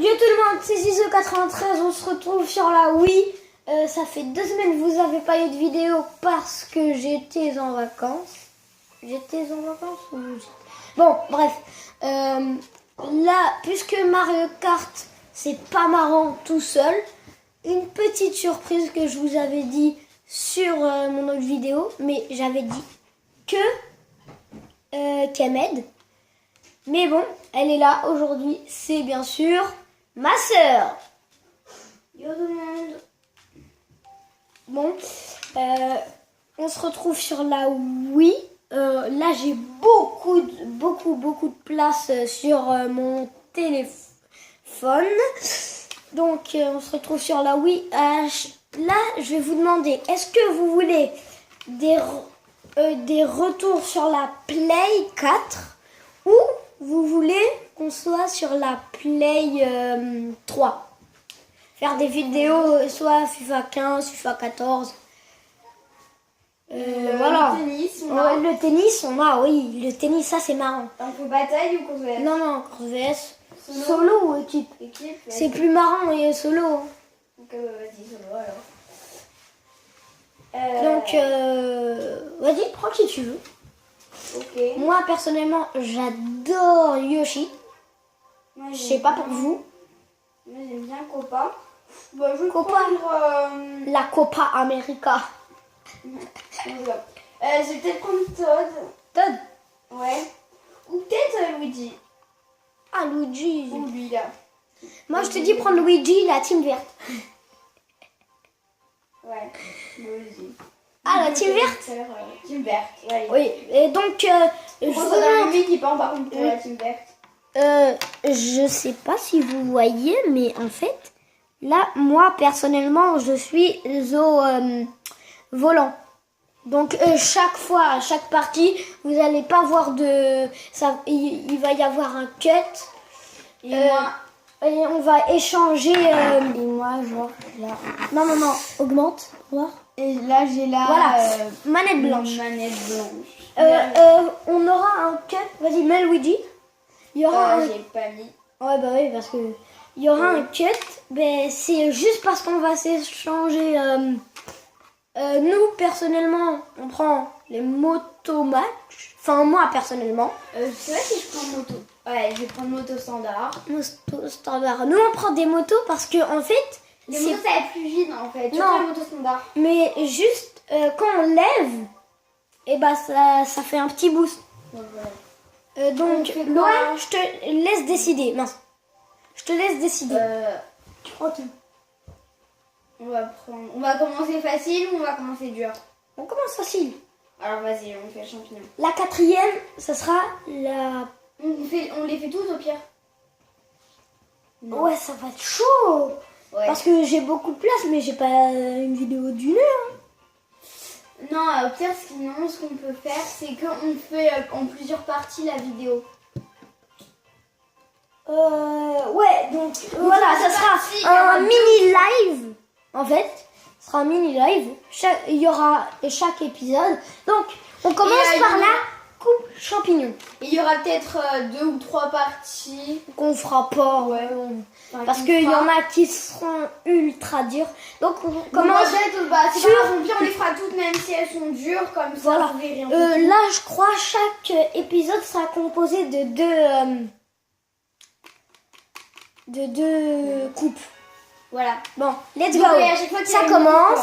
Yo tout le monde, c'est Zizo93, on se retrouve sur la Wii. Ça fait 2 semaines que vous n'avez pas eu de vidéo parce que j'étais en vacances. Bon, bref. Là, puisque Mario Kart, c'est pas marrant tout seul, une petite surprise que je vous avais dit sur mon autre vidéo, mais j'avais dit que Kemed. Mais bon, elle est là aujourd'hui, c'est bien sûr ma sœur. Yo tout le monde. Bon, on se retrouve sur la Wii. Là, j'ai beaucoup de place sur mon téléphone. Donc, on se retrouve sur la Wii. Là, je vais vous demander, est-ce que vous voulez des retours sur la Play 4 ou vous voulez qu'on soit sur la Play 3? Faire des vidéos, soit FIFA 15, FIFA 14. Voilà. Le tennis, le tennis, on a, oui. Le tennis, ça, c'est marrant. Info bataille ou course VS? Non, course VS. Solo ou équipe? Équipe. C'est plus marrant, et solo. Donc, vas-y, solo alors. Donc, vas-y, prends qui tu veux. Ok. Moi, personnellement, j'adore Yoshi. Je sais pas pour vous. Moi, j'aime bien Copa. Bah, je vais Copa. prendre... La Copa América. je vais peut-être prendre Todd. Todd. Ouais. Ou peut-être Luigi. Ah, Luigi. Ou lui, là. Moi, je te dis prendre Luigi, la team verte. Ouais. Luigi. Ah, la team verte. Team verte, ouais. Oui, et donc, je Pour vous ça, dans demande- lui qui part par contre pour la team verte. je sais pas si vous voyez, mais en fait, là, moi, personnellement, je suis au volant. Donc, chaque fois, à chaque partie, vous allez pas voir de... ça. Il va y avoir un cut. Et moi, Et on va échanger... et moi, genre, là. Non, augmente, voir. Et là, j'ai la Voilà, manette blanche. manette blanche. On aura un cut. Vas-y, mets Luigi. Il y aura un... J'ai pas mis. Ouais, bah oui, parce que il y aura un cut. Ben, c'est juste parce qu'on va s'échanger. Nous, personnellement, on prend les moto-match. Enfin, moi, personnellement. Je sais pas si je prends moto. Ouais, je vais prendre moto standard. Moto standard. Nous, on prend des motos parce que, en fait. Les c'est- motos, ça va être plus vite en fait. Tu Non. prends la moto standard. Mais juste quand on lève, et bah, ça fait un petit boost. Donc, voilà. Donc, On fait quoi? Loan, je te laisse décider. Mince. Je te laisse décider. Tu prends qui? On va commencer facile ou on va commencer dur? On commence facile. Alors vas-y, on fait le champignon. La 4e, ça sera la... On les fait tous au pire. Non. Ouais, ça va être chaud. Ouais. Parce que j'ai beaucoup de place, mais j'ai pas une vidéo d'1 heure. Non, au pire, sinon, ce qu'on peut faire, c'est qu'on fait en plusieurs parties la vidéo. Ouais, donc voilà, ça sera parti, il y aura un deux. mini live. En fait, ce sera un mini live. Il y aura chaque épisode. Donc, on commence par la coupe champignon. Et il y aura peut-être 2 ou 3 parties. Qu'on fera pas, ouais. Enfin, Parce qu'on qu'il y fera. en a qui seront ultra dures. Donc, on Comment commence. c'est sur- pas grave, au pire, on les fera toutes, même si elles sont dures, comme ça, Voilà. vous verrez un peu. Là, je crois chaque épisode sera composé de deux coupes. Voilà. Bon, let's go. Donc, ouais, à chaque fois qu'il y a Ça une commence.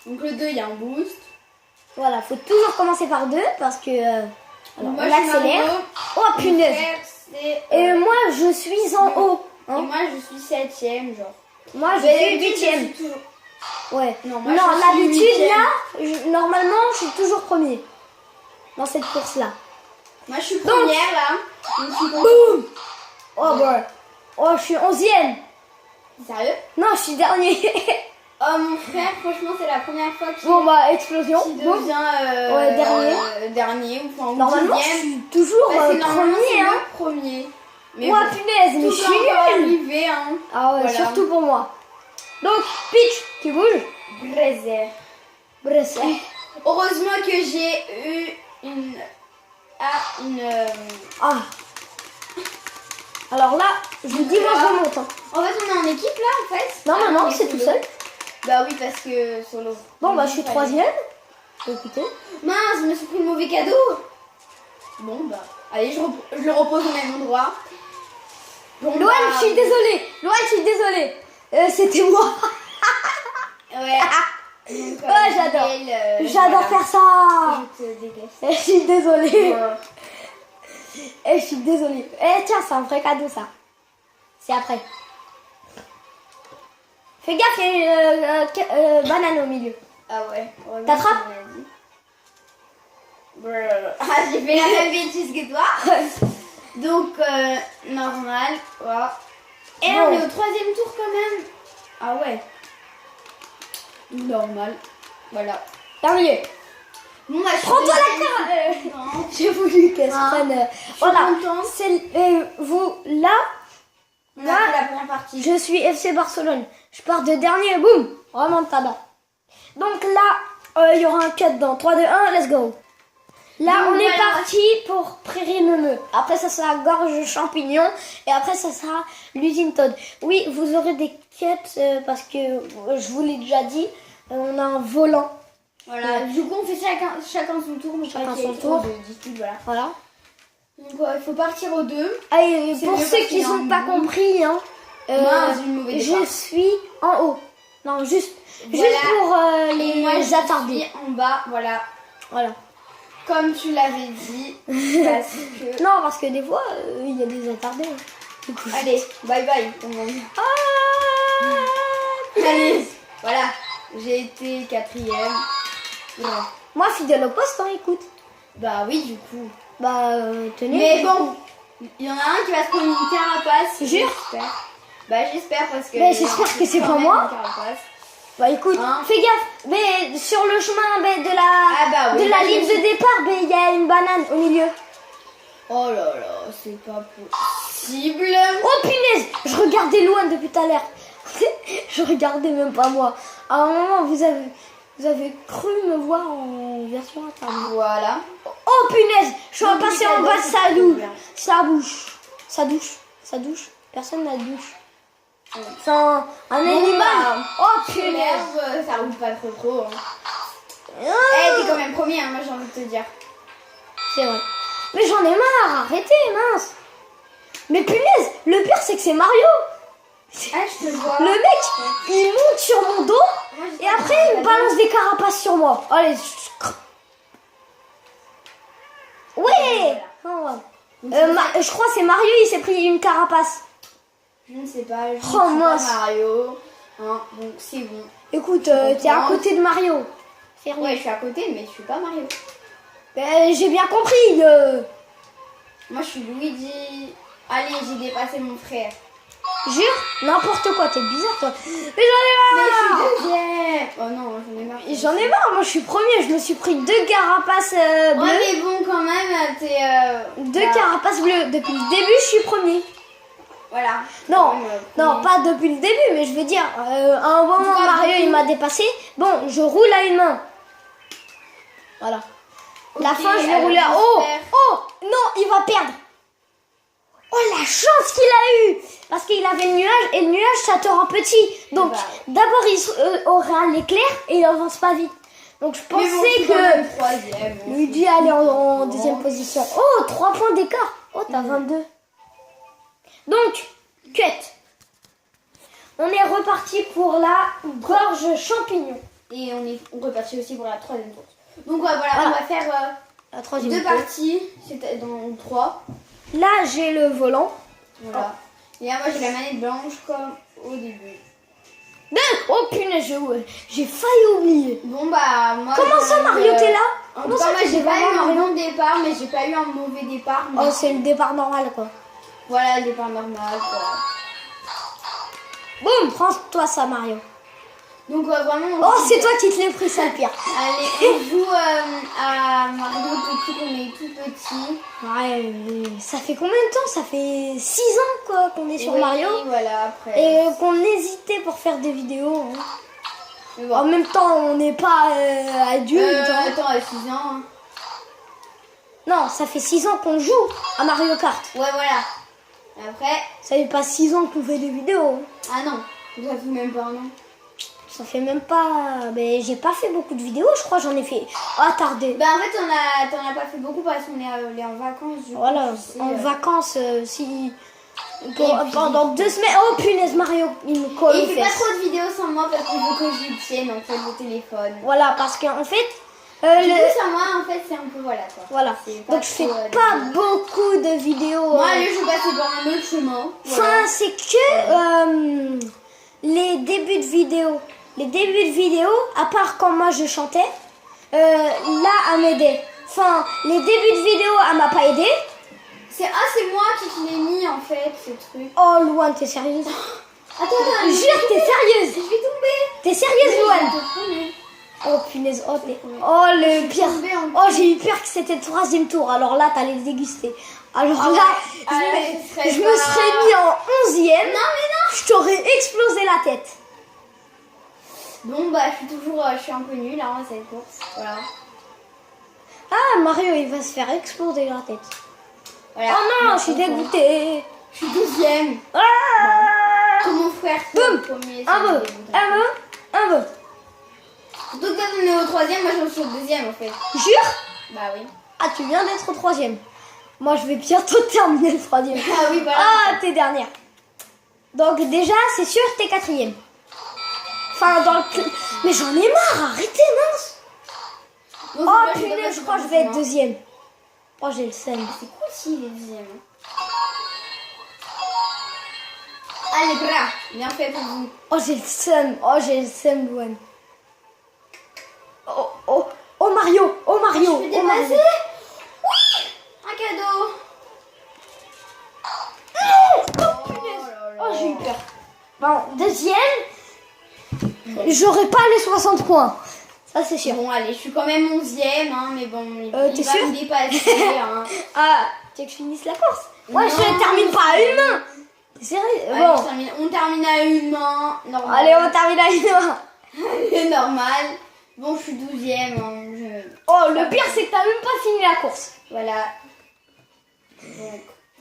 coupe, donc le 2, il y a un boost. Voilà, faut toujours commencer par 2 parce que alors, Moi, on je suis l'accélère. Margot. Oh punaise. Et Et moi, je suis en haut. Hein. moi, je suis 7ème, genre. Moi, je Mais suis d'habitude, 8e. je suis toujours- Ouais. Non, Non, moi, je suis l'habitude 8e. là, normalement, je suis toujours premier dans cette course-là. Moi, je suis première, là. Donc, je suis contente. Boum. Oh bah. Oh, je suis 11e. Sérieux? Non, je suis dernier. Oh, mon frère, franchement, c'est la première fois qu'il Bon bah, explosion. qu'il Boum. devient Ouais, dernier. dernier ou enfin Normalement, je dixième. suis toujours Bah, c'est normalement, premier. c'est Hein. le premier. Mais Moi, bon, punaise, mais je tout suis peut encore nulle. arriver, hein. Ah ouais, Voilà. surtout pour moi. Donc, Peach, tu bouges. Brésil. Bref. Heureusement que j'ai eu une... Ah, une... Ah. Alors là, je vous dis, moi je remonte. Hein. En fait, on est en équipe là, en fait. Non, Ah, non, on est c'est tout solo. seul. Bah oui, parce que solo. Bon, bah je suis Fallait. troisième. Écoutez. Mince, je me suis pris le mauvais cadeau. Bon, bah, allez, je le repose au même endroit. Bon, Loan, je suis désolée. Loan, je suis désolée. C'était moi. Ouais. Donc, Ouais, j'adore. Miguel, J'adore voilà. faire ça. Je te déteste. Je suis désolée. Ouais. Je suis désolée. Tiens, c'est un vrai cadeau ça. C'est après. Fais gaffe, il y a une banane au milieu. Ah ouais. T'attrapes? Ah, j'ai fait la même bêtise que toi. Donc, normal. Voilà. Et là, Bon. on est au troisième tour quand même. Ah ouais. Normal. Voilà. Terminé. Bon, bah, je suis Prends-toi deuxième. la carte. Non. J'ai voulu qu'elle se Ah. prenne. suis Voilà. contente. Vous, là, On a fait la première partie. je suis FC Barcelone. Je pars de dernier. Boum. Remontada. Donc là, il y aura un cut dans 3, 2, 1. Let's go. Là, Donc, on est voilà. parti pour Prairie Meumeux. Après, ça sera Gorge Champignon. Et après, ça sera l'usine Todd. Oui, vous aurez des quêtes parce que je vous l'ai déjà dit. On a un volant. Voilà. Du coup, on fait chacun son tour. Mais Chacun pas qu'il y ait son trop tour. de disputes, voilà. Voilà. Donc, il faut partir aux deux. Allez, C'est pour mieux ceux parce qui qu'il y a n'ont un pas bout. compris, hein, Mince, une mauvaise je départ. suis en haut. Non, juste Voilà. pour Et les moi, je attardés. suis en bas. Voilà. Voilà. Comme tu l'avais dit. Parce que... Non, parce que des fois, il y a des attardés. Hein. Du coup. Allez, bye bye, tout le monde. Ah, Allez, voilà. J'ai été quatrième. Voilà. moi, fidèle au poste, hein, écoute. Bah oui, du coup. Bah, tenez. Mais bon, il y en a un qui va se prendre une carapace. Jure? J'espère. Bah j'espère parce que... Mais j'espère que c'est pas moi. Une carapace. Bah, écoute, Hein? fais gaffe. Mais sur le chemin de la, Ah bah oui, de la bah, ligne je de départ, mais il y a une banane au milieu. Oh là là, c'est pas possible. Oh punaise, je regardais loin depuis tout à l'heure. Je regardais même pas moi. À un moment, vous avez cru me voir en version interne. Voilà. Oh punaise, je suis Donc, passée les en bas de cadeaux, sa c'est douche. bien. Sa douche. Personne n'a de douche. Ouais. C'est un Bon, animal. bah, Oh Tu punaise. l'herbe, ça roule pas trop. Hein. Ah, T'es quand même premier, hein, moi j'ai envie de te dire. c'est vrai. Mais j'en ai marre, arrêtez, mince. Mais punaise, le pire c'est que c'est Mario. Ah, je te vois. Le mec, il monte sur mon dos. Moi, j'ai Et pas après, il compris. balance des carapaces sur moi. Allez. Ouais. Je crois que c'est Mario, il s'est pris une carapace. Je ne sais pas, je Oh, ne suis pas mince. Mario. Hein, donc c'est bon. Écoute, t'es à côté de Mario. Sérieux. Ouais, je suis à côté, mais je suis pas Mario. J'ai bien compris. Moi, je suis Luigi. Allez, j'ai dépassé mon frère. Jure, n'importe quoi, t'es bizarre toi. Mais Mais je j'en ai marre. suis deuxième. Oh non, j'en ai marre. J'en ai marre, moi je suis premier, je me suis pris 2 carapaces bleues. Ouais, mais bon, quand même, t'es... 2 bah, carapaces bleues. Depuis le début, je suis premier. Voilà. Non, Quand même, non, pas depuis le début, mais je veux dire, à un moment, tout cas, Mario, depuis- il m'a dépassé. Bon, je roule à une main. Voilà. La Ok, fin, je vais alors, rouler à... Oh, j'espère. oh, non, il va perdre. Oh, la chance qu'il a eue. Parce qu'il avait le nuage, et le nuage, ça te rend petit. Donc, Bah. d'abord, il aura l'éclair, et il avance pas vite. Donc, je Mais bon, je pensais suis quand que... même troisième. hein. Luigi allait en deuxième position. Oh, 3 points d'écart. Oh, t'as 22. Donc, cut. On est reparti pour la gorge champignon. Et on repartit aussi pour la troisième course. Donc ouais, voilà, Voilà. on va faire La troisième 2 course. parties. C'était dans 3. Là, j'ai le volant. Voilà. Et là, moi, j'ai la manette blanche comme au début. Oh punaise, j'ai failli oublier. Bon, bah, moi... Comment ça, Mario, t'es là? En Comment tout cas, ça, moi, t'es j'ai pas eu vraiment un Mario? bon départ, mais j'ai pas eu un mauvais départ. Mais Oh, c'est le départ normal, quoi. voilà, le départ normal, quoi. Boum, prends-toi ça, Mario. Donc, vraiment... Oh, c'est toi qui te l'es pris, ça, le pire. Allez, on joue à Mario depuis qu'on est tout petit. Ouais, ça fait combien de temps? Ça fait 6 ans, quoi, qu'on est sur Oui, Mario. voilà, après... Et qu'on hésitait pour faire des vidéos. Hein. Mais bon. En même temps, on n'est pas adulte. hein. Attends, à 6 ans... hein. Non, ça fait 6 ans qu'on joue à Mario Kart. Ouais, voilà. Après, Ça fait pas 6 ans qu'on fait des vidéos. ah non, ça fait même pas un an. Ça fait même pas... Mais j'ai pas fait beaucoup de vidéos, je crois. J'en ai fait... Attardé. Bah en fait, t'en as pas fait beaucoup parce qu'on est allé en vacances. Du coup, Voilà, tu sais, en vacances, si... pendant 2 semaines... Oh punaise, Mario, il me colle Et aux il fait pas fesses. trop de vidéos sans moi parce qu'il veut que je lui tienne en fait le téléphone. Voilà, parce qu'en fait... Du coup, sur moi, en fait, c'est un peu voilà quoi. Voilà, C'est pas donc je fais trop, pas beaucoup de vidéos. Moi, allez, je vais passer par un autre chemin. Enfin, Voilà. c'est que les débuts de vidéos. Les débuts de vidéos, à part quand moi je chantais, là, elle m'aidait. Enfin, les débuts de vidéos, elle m'a pas aidé. C'est moi qui te l'ai mis en fait, ce truc. Oh, Louane, t'es sérieuse? Attends, Jure, t'es sérieuse? je vais tomber. T'es sérieuse, Louane? Je vais te prendre. Oh, punaise, oh, oh le pire. tombée en Oh, j'ai eu peur que c'était le 3e tour. Alors là, t'allais le déguster. Alors Ah là, ouais. Ah, je ce serait me pas- serais mis en 11e. Non, mais non. Je t'aurais explosé la tête. Bon, bah, je suis un peu nulle hein, à cette course. Voilà. Ah, Mario, il va se faire exploser la tête. Voilà. Oh non, je suis dégoûtée. Je suis 12e. Ah Comme mon frère. qui est Boum. au premier, Un c'est peu, dégoûtant. un peu, un peu. Donc, quand on est au 3e, moi, je suis au 2e en fait. Jure? Bah oui. Ah, tu viens d'être au 3e. Moi, je vais bientôt terminer le 3e. Ah oui, voilà. Ah, t'es dernière. Donc déjà, c'est sûr, t'es 4e. Enfin, dans le... Mais j'en ai marre, arrêtez, mince. Donc, Oh, moi, je vais punaise, passer je crois que par je vais le être chemin. 2e. Oh, j'ai le seum. C'est cool s'il est 2e. Allez, bras. Bien fait pour vous. Oh, j'ai le seum. Oh, j'ai le seum, Louane. Oh, oh, oh, Mario. Oh, Mario. Je peux Oh, Mario. dépasser? Oui. Un cadeau. Oh, punaise. Oh, j'ai eu peur. Bon, 2e, j'aurai pas les 60 points. Ça, c'est sûr. Bon, allez, je suis quand même 11e, hein, mais bon, il t'es va sûre me dépasser. Hein. Ah, tu veux que je finisse la course? Moi, Non, je termine pas à une main. T'es sérieux? Allez, Bon. on termine à une main. Normal. Allez, on termine à une main. C'est normal. Bon, je suis 12e. Hein, Oh, le pire, c'est que t'as même pas fini la course. Voilà.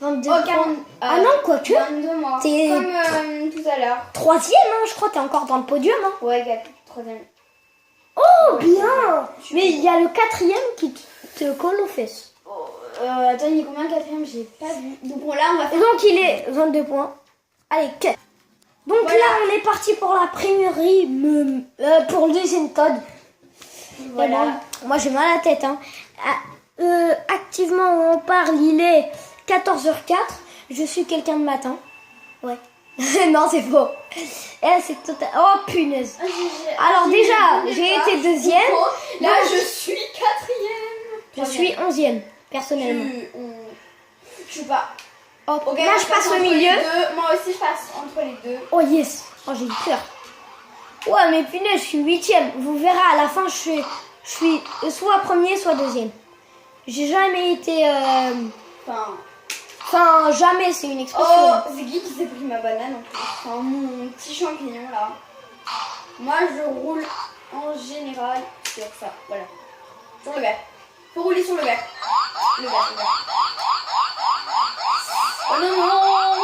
Donc, 22 oh, points. 40, Ah non, quoique. 22 mois. T'es- Comme tout à l'heure. 3e, hein, je crois, t'es encore dans le podium. Hein. Ouais, 3e. Oh, bien. Mais il y a le 4e qui te colle aux fesses. Oh, attends, il est combien 4e? J'ai pas vu. Donc bon, là, on va faire. Donc, il est 22 points. Allez, 4. Donc Voilà. là, on est parti pour la primeurie, pour le deuxième Todd. Voilà. Et bon, moi, j'ai mal à la tête. Hein. Activement, on parle, il est 14h04. Je suis quelqu'un de matin. Ouais. Non, c'est faux. Et là, c'est total... Oh, punaise. Alors déjà, j'ai été 2e. Là, je suis 4e. Je suis 11e, personnellement. Je sais pas. Oh, Ok, là, je passe au entre milieu. les deux. Moi aussi, je passe entre les deux. Oh, yes. Oh, j'ai eu peur. Ouais, mais punaise, je suis 8e. Vous verrez, à la fin, je suis soit premier, soit 2e. J'ai jamais été... Enfin, jamais, c'est une expression. Oh, c'est qui s'est pris ma banane en plus? Enfin, mon petit champignon là. Moi, je roule en général sur ça. Voilà. Sur le vert. Faut rouler sur le vert. Le vert, le vert. Oh non, non!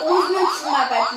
Heureusement qu'il m'a pas pris.